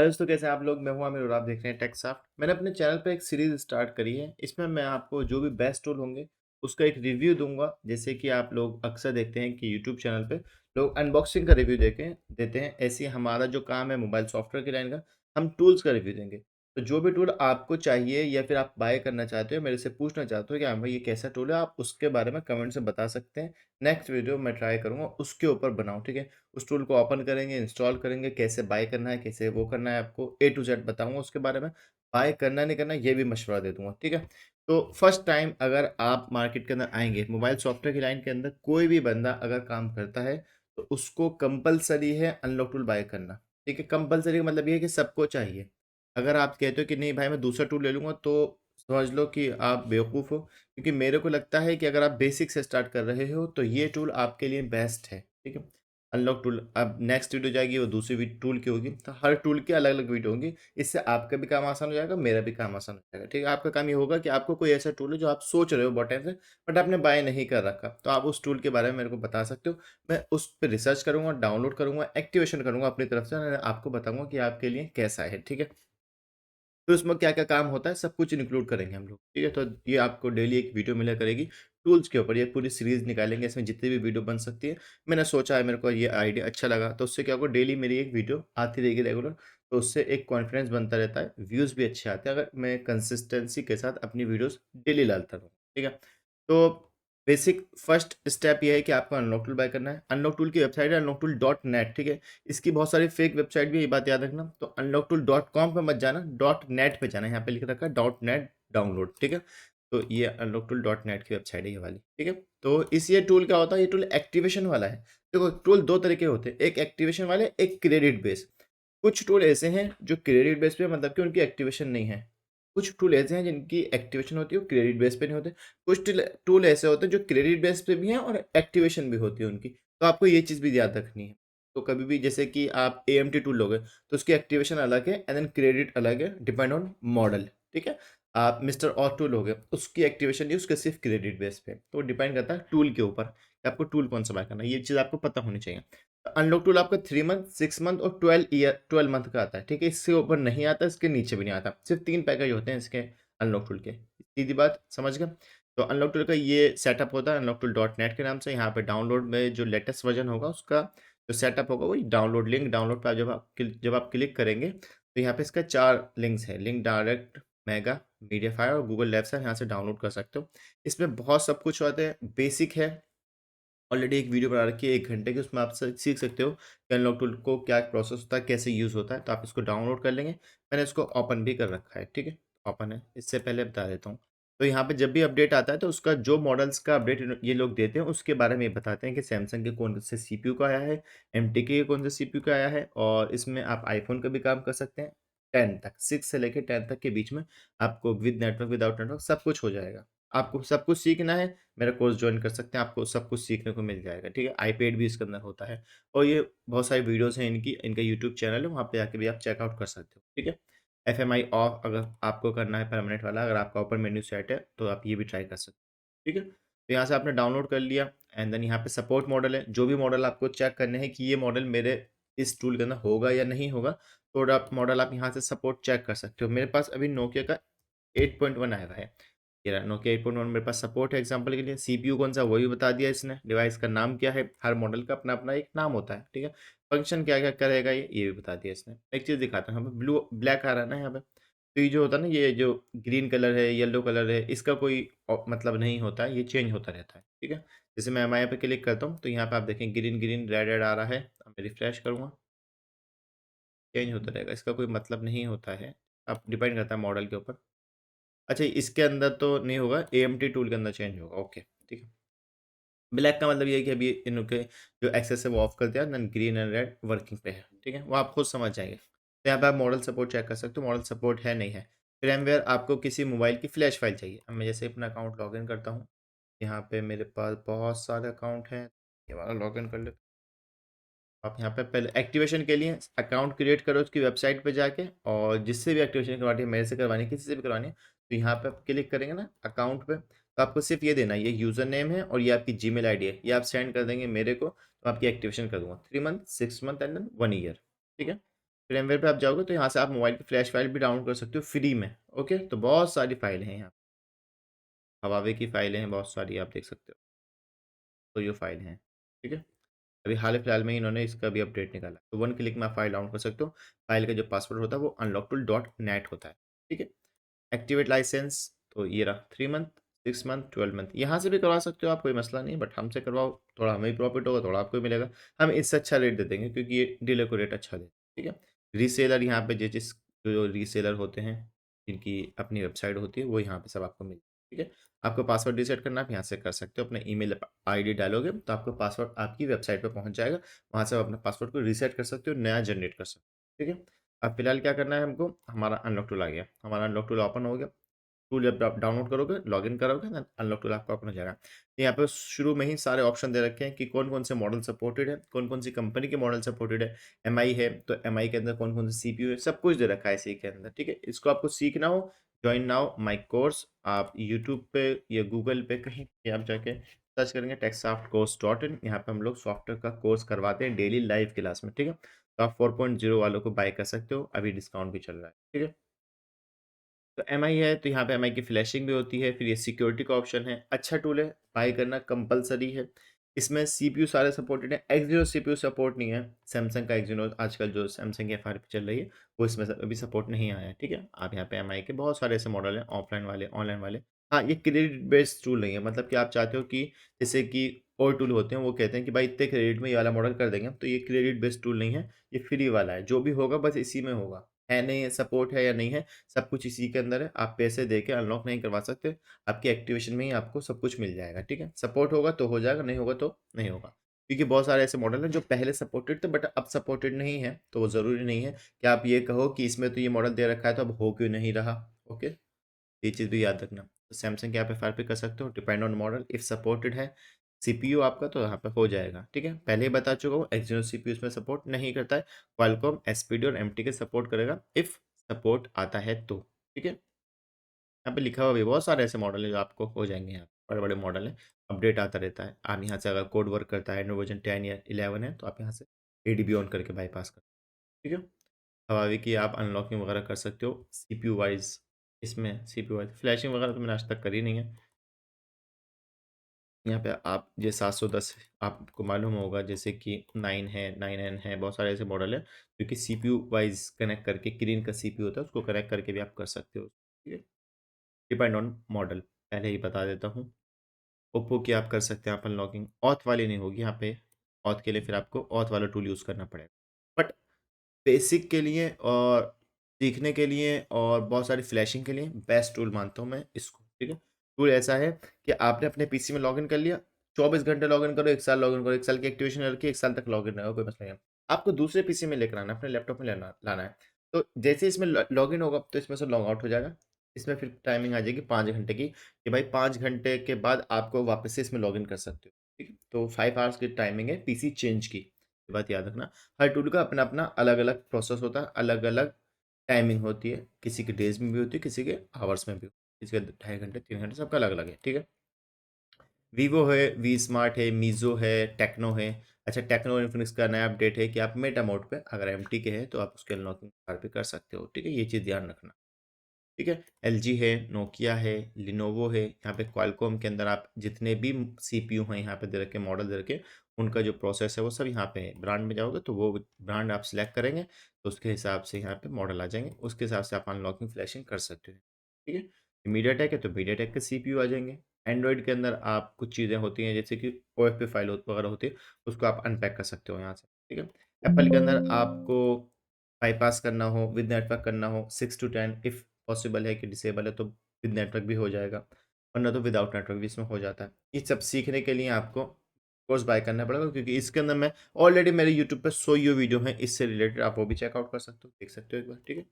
Hello दोस्तों, कैसे हैं आप लोग। मैं हूं आमिर और आप देख रहे हैं टेक्सॉफ्ट। मैंने अपने चैनल पे एक सीरीज स्टार्ट करी है। इसमें मैं आपको जो भी बेस्ट टूल होंगे उसका एक रिव्यू दूंगा। जैसे कि आप लोग अक्सर देखते हैं कि यूट्यूब चैनल पे लोग अनबॉक्सिंग का रिव्यू देते हैं। ऐसे ही हमारा जो काम है मोबाइल सॉफ्टवेयर की लाइन का, हम टूल्स का रिव्यू देंगे। तो जो भी टूल आपको चाहिए या फिर आप बाय करना चाहते हो, मेरे से पूछना चाहते हो कि हाँ भाई ये कैसा टूल है, आप उसके बारे में कमेंट से बता सकते हैं। नेक्स्ट वीडियो मैं ट्राई करूंगा उसके ऊपर बनाऊं, ठीक है। उस टूल को ओपन करेंगे, इंस्टॉल करेंगे, कैसे बाय करना है, कैसे वो करना है, आपको ए टू जेड बताऊँगा उसके बारे में। बाय करना नहीं करना ये भी मशवरा दे दूँगा, ठीक है। तो फर्स्ट टाइम अगर आप मार्केट के अंदर आएँगे, मोबाइल सॉफ्टवेयर की लाइन के अंदर कोई भी बंदा अगर काम करता है, तो उसको कंपल्सरी है अनलॉक टूल बाय करना, ठीक है। कंपल्सरी का मतलब ये है कि सबको चाहिए। अगर आप कहते हो कि नहीं भाई मैं दूसरा टूल ले लूँगा, तो समझ लो कि आप बेवकूफ़ हो, क्योंकि मेरे को लगता है कि अगर आप बेसिक से स्टार्ट कर रहे हो, तो ये टूल आपके लिए बेस्ट है, ठीक है। अनलॉक टूल अब नेक्स्ट वीडियो जाएगी, वो दूसरी टूल की होगी। तो हर टूल की अलग अलग वीडियो होंगी। इससे आपका भी काम आसान हो जाएगा, मेरा भी काम आसान हो जाएगा, ठीक है। आपका काम ये होगा कि आपको कोई ऐसा टूल है जो आप सोच रहे हो बहुत टाइम से, बट आपने बाय नहीं कर रखा, तो आप उस टूल के बारे में मेरे को बता सकते हो। मैं उस पर रिसर्च करूंगा, डाउनलोड करूंगा, एक्टिवेशन करूंगा अपनी तरफ से, और आपको बताऊंगा कि आपके लिए कैसा है, ठीक है। तो उसमें क्या-क्या काम होता है, सब कुछ इंक्लूड करेंगे हम लोग, ठीक है। तो ये आपको डेली एक वीडियो मिला करेगी टूल्स के ऊपर। ये पूरी सीरीज़ निकालेंगे, इसमें जितनी भी वीडियो बन सकती है। मैंने सोचा है, मेरे को ये आइडिया अच्छा लगा, तो उससे क्या होगा, डेली मेरी एक वीडियो आती रहेगी रेगुलर। तो उससे एक कॉन्फिडेंस बनता रहता है, व्यूज़ भी अच्छे आते हैं अगर मैं कंसिस्टेंसी के साथ अपनी वीडियोज़ डेली डालता रहूँ, ठीक है। तो बेसिक फर्स्ट स्टेप ये है कि आपको अनलॉक टूल बाय करना है। अनलॉक टूल की वेबसाइट है अनलॉक टूल.नेट, ठीक है। इसकी बहुत सारी फेक वेबसाइट भी है, ये बात याद रखना। तो अनलॉकटूल.com पे मत जाना, .नेट पे जाना। यहाँ पे लिख रखा है .नेट डाउनलोड, ठीक है। तो ये अनलॉकटूल.नेट की वेबसाइट है ये वाली, ठीक है। तो इस ये टूल क्या होता है, ये टूल एक्टिवेशन वाला है। देखो टूल दो तरह के होते हैं, एक एक्टिवेशन वाले, एक क्रेडिट बेस। कुछ टूल ऐसे हैं जो क्रेडिट बेस पे, मतलब कि उनकी एक्टिवेशन नहीं है। कुछ टूल ऐसे हैं जिनकी एक्टिवेशन होती है, वो क्रेडिट बेस पे नहीं होते। कुछ टूल ऐसे होते हैं जो क्रेडिट बेस पे भी हैं और एक्टिवेशन भी होती है उनकी। तो आपको ये चीज़ भी याद रखनी है। तो कभी भी जैसे कि आप एएमटी टूल लोगे, तो उसकी एक्टिवेशन अलग है एंड देन क्रेडिट अलग है, डिपेंड ऑन मॉडल, ठीक है। आप मिस्टर और टूल लोगे, उसकी एक्टिवेशन नहीं, उसके सिर्फ क्रेडिट बेस पे। तो डिपेंड करता है टूल के ऊपर कि आपको टूल कौन सा बाय करना है, ये चीज़ आपको पता होनी चाहिए। अनलॉक टूल आपका 3 मंथ, 6 मंथ और 12 मंथ का आता है, ठीक है। इससे ऊपर नहीं आता, इसके नीचे भी नहीं आता। सिर्फ 3 पैकेज होते हैं इसके अनलॉक टूल के। सीधी बात समझ गए। तो अनलॉक टूल का ये सेटअप होता है अनलॉक टूल.नेट के नाम से। यहाँ पे डाउनलोड में जो लेटेस्ट वर्जन होगा उसका जो सेटअप होगा वही डाउनलोड लिंक। डाउनलोड पे जब आप क्लिक करेंगे, तो यहाँ पे इसका 4 लिंक्स है। लिंक डायरेक्ट, मेगा, मीडियाफायर और गूगल लैब्स है। यहाँ से डाउनलोड कर सकते हो। इसमें बहुत सब कुछ होते हैं, बेसिक है। ऑलरेडी एक वीडियो बना रखी है 1 घंटे की, उसमें आप सीख सकते हो कि अनलॉक टूल को क्या प्रोसेस होता है, कैसे यूज़ होता है। तो आप इसको डाउनलोड कर लेंगे। मैंने इसको ओपन भी कर रखा है, ठीक है। ओपन है, इससे पहले बता देता हूँ। तो यहाँ पे जब भी अपडेट आता है, तो उसका जो मॉडल्स का अपडेट ये लोग देते हैं उसके बारे में ये बताते हैं कि सैमसंग के कौन से सीपीयू का आया है, एमटीके के कौन से सीपीयू का आया है। और इसमें आप आईफोन का भी काम कर सकते हैं। 10 तक, 6 से लेके 10 तक के बीच में आपको विद नेटवर्क, विदाउट नेटवर्क सब कुछ हो जाएगा। आपको सब कुछ सीखना है, मेरा कोर्स ज्वाइन कर सकते हैं, आपको सब कुछ सीखने को मिल जाएगा, ठीक है। आईपैड भी इसके अंदर होता है। और ये बहुत सारी वीडियोस हैं इनकी, इनका यूट्यूब चैनल है, वहाँ पे जाके भी आप चेकआउट कर सकते हो, ठीक है। एफएमआई ऑफ अगर आपको करना है परमानेंट वाला, अगर आपका ओपन मेन्यू सेट है तो आप ये भी ट्राई कर सकते हो, ठीक है। तो यहाँ से आपने डाउनलोड कर लिया एंड देन यहाँ पे सपोर्ट मॉडल है। जो भी मॉडल आपको चेक करने हैं कि ये मॉडल मेरे इस टूल के अंदर होगा या नहीं होगा, तो आप मॉडल आप यहाँ से सपोर्ट चेक कर सकते हो। मेरे पास अभी नोकिया का 8.1 आया है। ये रहा नोकिया 8.1, मेरे पास सपोर्ट है। एग्जांपल के लिए सीपीयू कौन सा, वही बता दिया इसने। डिवाइस का नाम क्या है, हर मॉडल का अपना अपना एक नाम होता है, ठीक है। फंक्शन क्या क्या करेगा ये भी बता दिया इसने। एक चीज़ दिखाता हूँ, यहाँ पे ब्लू ब्लैक आ रहा है ना यहाँ पे। तो ये जो होता है ना, ये जो ग्रीन कलर है, येलो कलर है, इसका कोई मतलब नहीं होता है, ये चेंज होता रहता है, ठीक है। जैसे मैं एमआई पे क्लिक करता हूँ, तो यहाँ पे आप देखें ग्रीन ग्रीन रेड रेड आ रहा है। अब मैं रिफ्रेश करूँगा, चेंज होता रहेगा, इसका कोई मतलब नहीं होता है। अब डिपेंड करता है मॉडल के ऊपर। अच्छा, इसके अंदर तो नहीं होगा, एएमटी टूल के अंदर चेंज होगा, ओके, ठीक है। ब्लैक का मतलब ये है कि अभी इनके जो एक्सेस है वो ऑफ कर दिया, then green and red working पे है, ठीक है। वो आप खुद समझ जाएंगे। तो यहाँ पे आप मॉडल सपोर्ट चेक कर सकते हो, मॉडल सपोर्ट है नहीं है। फ्रेमवेयर आपको किसी मोबाइल की फ्लैश फाइल चाहिए। अब मैं जैसे अपना अकाउंट लॉगिन करता हूँ, यहाँ पे मेरे पास बहुत सारे अकाउंट हैं, ये वाला लॉगिन कर लेते। आप यहाँ पे पहले एक्टिवेशन के लिए अकाउंट क्रिएट करो उसकी वेबसाइट पे जाके, और जिससे भी एक्टिवेशन करवानी है, मेरे से करवानी है, किसी से भी करवानी है, तो यहाँ पे आप क्लिक करेंगे ना अकाउंट पे, तो आपको सिर्फ ये देना है, ये यूज़र नेम है और ये आपकी जीमेल आईडी है। ये आप सेंड कर देंगे मेरे को, तो आपकी एक्टिवेशन कर दूंगा। 3 month, 6 month and then 1 year, ठीक है। फ्रेमवेयर पे आप जाओगे तो यहाँ से आप मोबाइल की फ्लैश फाइल भी डाउनलोड कर सकते हो फ्री में। ओके, तो बहुत सारी फाइल हैं यहाँ, हवावे की फाइलें हैं बहुत सारी, आप देख सकते हो। तो ये फाइल हैं, ठीक है। अभी हाल ही फिलहाल में ही इन्होंने इसका भी अपडेट निकाला, तो वन क्लिक में आप फाइल डाउनलोड कर सकते हो। फाइल का जो पासवर्ड होता है वो unlocktool.net होता है, ठीक है। एक्टिवेट लाइसेंस, तो ये रहा 3 मंथ, 6 मंथ, 12 मंथ, यहाँ से भी करवा सकते हो आप, कोई मसला नहीं, बट हमसे करवाओ, थोड़ा हमें भी प्रॉफिट होगा, थोड़ा आपको भी मिलेगा। हम इससे अच्छा रेट दे देंगे क्योंकि ये डीलर को रेट अच्छा दे, ठीक है। रीसेलर, यहाँ पे जिस जो रीसेलर होते हैं जिनकी अपनी वेबसाइट होती है वो यहाँ पे सब आपको मिल, ठीक है। आपको पासवर्ड रीसेट करना आप यहाँ से कर सकते हो, अपना ईमेल आईडी डालोगे तो आपको पासवर्ड आपकी वेबसाइट पे पहुँच जाएगा, वहाँ से आप अपना पासवर्ड को रीसेट कर सकते हो, नया जनरेट कर सकते हो, ठीक है। अब फिलहाल क्या करना है हमको, हमारा अनलॉक टूल आ गया, हमारा अनलॉक टूल ओपन हो गया। टूल जब आप डाउनलोड करोगे, लॉगिन करोगे ना, अनलॉक टूल आपका ओपन हो जाएगा। यहाँ पे शुरू में ही सारे ऑप्शन दे रखे हैं कि कौन कौन से मॉडल सपोर्टेड है, कौन कौन सी कंपनी के मॉडल सपोर्टेड है। एमआई है तो एमआई के अंदर कौन कौन सी सीपीयू है, सब कुछ दे रखा है इसी के अंदर, ठीक है। इसको आपको सीखना हो, ज्वाइन नाउ माई कोर्स, आप यूट्यूब पे या गूगल पे कहीं पे आप जाके सर्च करेंगे techsoftcourse.in, यहाँ पे हम लोग सॉफ्टवेयर का कोर्स करवाते हैं डेली लाइव क्लास में, ठीक है। तो आप 4.0 वालों को बाय कर सकते हो, अभी डिस्काउंट भी चल रहा है, ठीक है। तो एमआई है तो यहाँ पे एमआई की फ्लैशिंग भी होती है, फिर ये सिक्योरिटी का ऑप्शन है, अच्छा टूल है, बाय करना कंपलसरी है। इसमें सीपीयू सारे सपोर्टेड है, एक्सिनो सीपीयू सपोर्ट नहीं है। सैमसंग का एक्सिनो आजकल जो सैमसंग की एफआरपी चल रही है वो इसमें अभी सपोर्ट नहीं आया है, ठीक है। आप यहाँ पे एमआई के बहुत सारे ऐसे मॉडल हैं, ऑफलाइन वाले, ऑनलाइन वाले। हाँ, ये क्रेडिट बेस्ड टूल नहीं है, मतलब कि आप चाहते हो कि जैसे कि और टूल होते हैं वो कहते हैं कि भाई इतने क्रेडिट में ये वाला मॉडल कर देंगे, तो ये क्रेडिट बेस्ड टूल नहीं है, ये फ्री वाला है, जो भी होगा बस इसी में होगा। है नहीं है, सपोर्ट है या नहीं है, सब कुछ इसी के अंदर है। आप पैसे दे के अनलॉक नहीं करवा सकते, आपकी एक्टिवेशन में ही आपको सब कुछ मिल जाएगा, ठीक है। सपोर्ट होगा तो हो जाएगा, नहीं होगा तो नहीं होगा, क्योंकि बहुत सारे ऐसे मॉडल हैं जो पहले सपोर्टेड थे बट अब सपोर्टेड नहीं है, तो वो ज़रूरी नहीं है कि आप ये कहो कि इसमें तो ये मॉडल दे रखा है तो अब हो क्यों नहीं रहा। ओके, ये चीज़ भी याद रखना। तो सैमसंग की आप एफआरपी कर सकते हो, depend on model, if supported है सीपीयू आपका तो यहाँ पे हो जाएगा, ठीक है। पहले ही बता चुका हूँ, एक्सिनो सीपीयू इसमें सपोर्ट नहीं करता है, क्वालकॉम एसपीडी और एमटी के सपोर्ट करेगा इफ सपोर्ट आता है तो, ठीक है। यहाँ पे लिखा हुआ भी बहुत सारे ऐसे मॉडल है जो आपको हो जाएंगे, यहाँ बड़े बड़े मॉडल हैं, अपडेट आता रहता है। आप यहाँ से अगर कोड वर्क करता है, एंड्रॉइड वर्जन 10 या 11 है तो आप यहाँ से एडीबी ऑन करके बाईपास कर, ठीक है। हवावी की आप अनलॉकिंग वगैरह कर सकते हो सीपीयू वाइज, इसमें सीपीयू वाइज फ्लैशिंग वगैरह तो मैंने आज तक करी नहीं है। यहाँ पे आप ये 710 आपको मालूम होगा, जैसे कि 9 है, 9N है, बहुत सारे ऐसे मॉडल है जो कि सीपीयू वाइज कनेक्ट करके, क्रीन का सीपीयू होता है उसको कनेक्ट करके भी आप कर सकते हो, ठीक है। डिपेंड ऑन मॉडल, पहले ही बता देता हूँ। ओप्पो की आप कर सकते हैं आप अनलॉकिंग, ऑथ वाली नहीं होगी यहाँ पे, ऑथ के लिए फिर आपको ऑथ वाला टूल यूज़ करना पड़ेगा, बट बेसिक के लिए और सीखने के लिए और बहुत सारी फ्लैशिंग के लिए बेस्ट टूल मानता हूँ मैं इसको, ठीक है। टूल ऐसा है कि आपने अपने पीसी में लॉगिन कर लिया, 24 घंटे लॉगिन करो, 1 साल लॉगिन करो, 1 साल की एक्टिवेशन रखी, 1 साल तक लॉगिन रहो, कोई मसला नहीं है। आपको दूसरे पीसी में लेकर आना है, अपने लैपटॉप में लाना है। तो जैसे इसमें लॉगिन होगा तो इसमें से लॉग आउट हो जाएगा, इसमें फिर टाइमिंग आ जाएगी 5 घंटे की कि भाई 5 घंटे के बाद आपको वापस से इसमें लॉगिन कर सकते हो, ठीक है। तो 5 आवर्स की टाइमिंग है पीसी चेंज की, ये बात याद रखना। हर टूल का अपना अपना अलग अलग प्रोसेस होता है, अलग अलग टाइमिंग होती है, किसी के डेज में भी होती है, किसी के आवर्स में भी होती है, किसी के 2.5 घंटे, 3 घंटे, सबका अलग अलग है, ठीक है। वीवो है, वी स्मार्ट है, मीजो है, टेक्नो है। अच्छा, टेक्नो इन्फिनिक्स का नया अपडेट है कि आप मेटा मोड पे अगर एम के हैं तो आप उसके अनलॉकिंग भी कर सकते हो, ठीक है। ये चीज़ ध्यान रखना, ठीक है। एलजी है, नोकिया है, लिनोवो है, यहाँ पे क्वालकॉम के अंदर आप जितने भी सीपीयू हैं यहाँ पे दे रखे, मॉडल दे रखे, उनका जो प्रोसेस है वो सब यहाँ पे है। ब्रांड में जाओगे तो वो ब्रांड आप सिलेक्ट करेंगे तो उसके हिसाब से यहाँ पे मॉडल आ जाएंगे, उसके हिसाब से आप अनलॉकिंग फ्लैशिंग कर सकते हो, ठीक है। मीडिया टेक है तो मीडिया टेक के सीपीयू आ जाएंगे। एंड्रॉइड के अंदर आप कुछ चीज़ें होती हैं जैसे कि OFP फाइल वगैरह होती है, उसको आप अनपैक कर सकते हो यहाँ से, ठीक है। एप्पल के अंदर आपको बाईपास करना हो, विद नेटवर्क करना हो, 6 to 10 इफ़ पॉसिबल है कि डिसेबल है तो विद नेटवर्क भी हो जाएगा, वरना तो विदाउट नेटवर्क भी इसमें हो जाता है। ये सब सीखने के लिए आपको कोर्स बाय करना पड़ेगा, क्योंकि इसके अंदर मैं ऑलरेडी मेरे यूट्यूब पे 100 वीडियो हैं इससे रिलेटेड, आप वो भी चेकआउट कर सकते हो, देख सकते हो एक बार, ठीक है।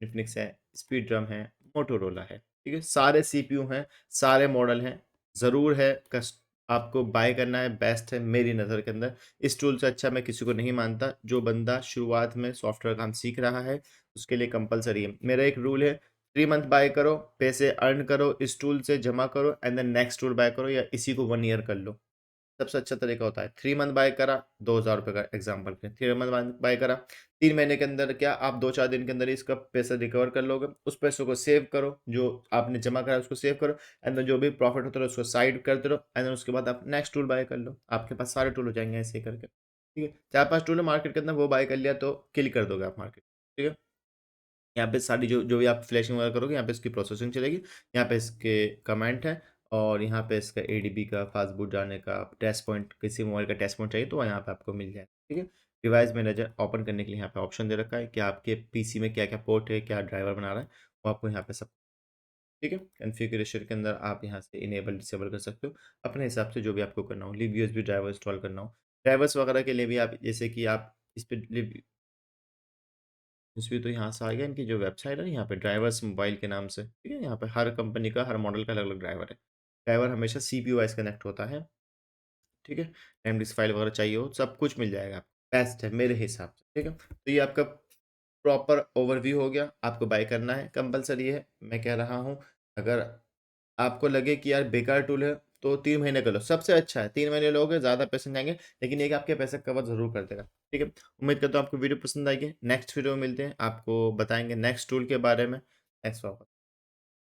इन्फिनिक्स है, स्पीड ड्रम है, मोटोरोला है, ठीक है। सारे सीपीयू हैं, सारे मॉडल हैं, ज़रूर है कस्ट आपको बाय करना है, बेस्ट है मेरी नज़र के अंदर। इस टूल से अच्छा मैं किसी को नहीं मानता। जो बंदा शुरुआत में सॉफ्टवेयर काम सीख रहा है उसके लिए कंपलसरी है, मेरा एक रूल है, 3 मंथ बाय करो, पैसे अर्न करो, इस टूल से जमा करो, एंड देन नेक्स्ट टूल बाय करो, या इसी को 1 ईयर कर लो, सबसे अच्छा तरीका होता है 3 मंथ बाय करा, ₹2000 का एग्ज़ाम्पल के 3 मंथ बाय करा, 3 महीने के अंदर क्या आप 2-4 दिन के अंदर ही इसका पैसा रिकवर कर लोगे। उस पैसों को सेव करो, जो आपने जमा करा है उसको सेव करो एंड देन जो भी प्रॉफ़िट होता है उसको साइड करते रहो एंड देन उसके बाद आप नेक्स्ट टूल बाय कर लो। आपके पास सारे टूल हो जाएँगे ऐसे ही करके, ठीक है। 4-5 टूल है मार्केट के अंदर, वो बाय कर लिया तो किल कर दोगे आप मार्केट, ठीक है। यहाँ पे सारी जो जो भी आप फ्लैशिंग वगैरह करोगे, यहाँ पे इसकी प्रोसेसिंग चलेगी, यहाँ पे इसके कमेंट है और यहाँ पे इसका एडीबी का, फास्ट बूट जाने का, टेस्ट पॉइंट, किसी मोबाइल का टेस्ट पॉइंट चाहिए तो यहाँ पे आपको मिल जाएगा, ठीक है। डिवाइस मैनेजर ओपन करने के लिए यहाँ पे ऑप्शन दे रखा है कि आपके पीसी में क्या-क्या पोर्ट है, क्या ड्राइवर बना रहा है, वो आपको यहाँ पे सब, ठीक है। कॉन्फ़िगरेशन के अंदर आप यहाँ से इनेबल डिसेबल कर सकते हो, अपने हिसाब से जो भी आपको करना हो। लिब यूएसबी ड्राइवर इंस्टॉल करना हो, ड्राइवर्स वगैरह के लिए भी आप जैसे कि आप इस पे लिब इसमें तो यहाँ से आ गया, इनकी जो वेबसाइट है ना यहाँ पे ड्राइवर्स मोबाइल के नाम से, ठीक है? यहाँ पे हर कंपनी का, हर मॉडल का अलग-अलग ड्राइवर है। ड्राइवर हमेशा सीपीयू वाइज़ कनेक्ट होता है, ठीक है? एमडिस्क फाइल वगैरह चाहिए हो, सब कुछ मिल जाएगा आपको। बेस्ट है मेरे हिसाब से, ठीक है? तो ये आपका प्रॉपर ओवरव्यू हो गया, आपको बाय करना है, कंपल्सरी है, मैं कह रहा हूँ। अगर आपको लगे कि यार बेकार टूल है, तो 3 महीने का लो, सबसे अच्छा है। 3 महीने लोगे, ज़्यादा पैसे नहीं आएँगे, लेकिन ये है कि आपके पैसे कवर ज़रूर कर देगा, ठीक है? उम्मीद करता हूँ आपको वीडियो पसंद आएगी। नेक्स्ट वीडियो में मिलते हैं, आपको बताएँगे नेक्स्ट टूल के बारे में। Thanks for